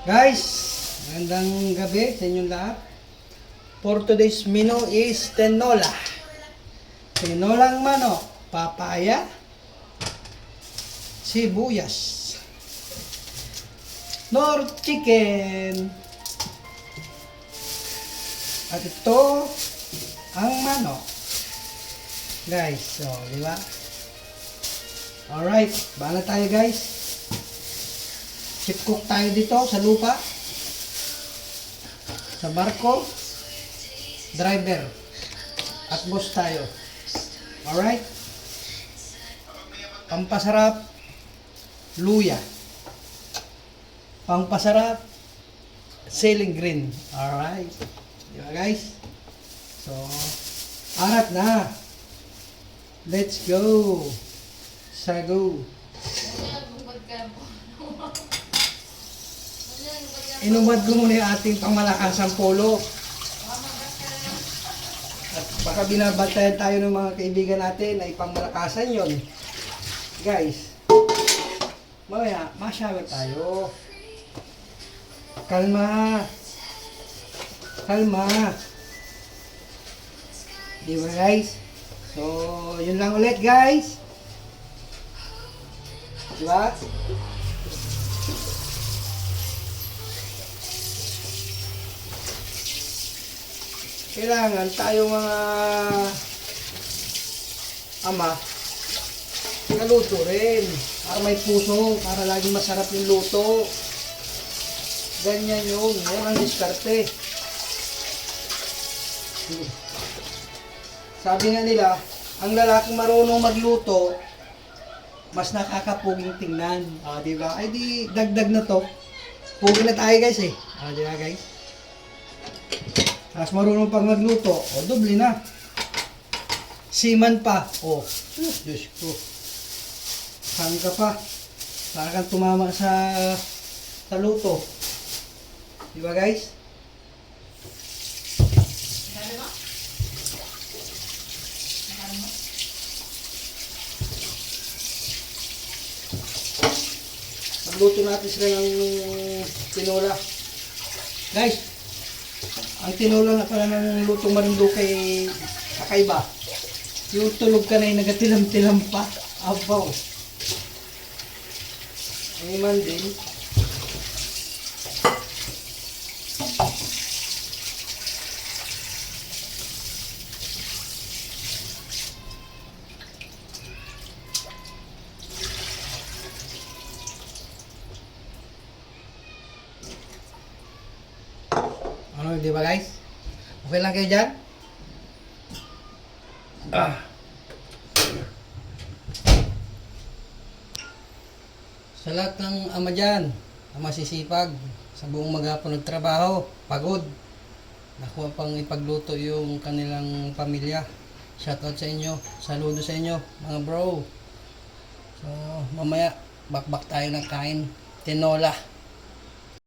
Guys, magandang gabi sa inyong lahat. For today's menu is tinola. Tinolang manok, papaya, sibuyas, nor chicken. At ito ang manok. Guys, so, di ba? Alright, bahala tayo guys. Chip cook tayo dito sa lupa. Sa barko. Driver. At boss tayo. Alright? Pampasarap. Luya. Pampasarap. Ceiling green. Alright. Diba guys? So, arat na. Let's go. Sago. Inumad ko muna yung ating pangmalakasang polo. At baka binabantayan tayo ng mga kaibigan natin na ipangmalakasan yon. Guys, mamaya, masyawer tayo. Kalma. Kalma. Diba guys? So, yun lang ulit guys. Diba? Kailangan tayo mga ama naluto rin para may puso, para laging masarap yung luto. Ganyan yun, yan ang diskarte. Sabi nga nila, ang lalaking marunong magluto mas nakakapuging tingnan. Diba? Ay di dagdag na to. Pugi na tayo guys eh. Diba guys? Mas marunong pang magluto, doble na. Siman pa, Diyos ko. Saan ka pa? Para kang tumama sa luto. Diba guys? Magluto natin sila ng tinola. Guys, ang tinola na pala ng lutong Marinduque ay kakaiba. Yung tulog ka na yung nagatilam-tilam pa. Abaw. Ang iman din. Ano, di ba guys? Okay lang kayo dyan? Sa lahat ng ama dyan, na masisipag, sa buong maghapon nagtrabaho, pagod, nakuha pang ipagluto yung kanilang pamilya. Shoutout sa inyo, saludo sa inyo, mga bro. So, mamaya, bakbak tayo ng kain, tinola.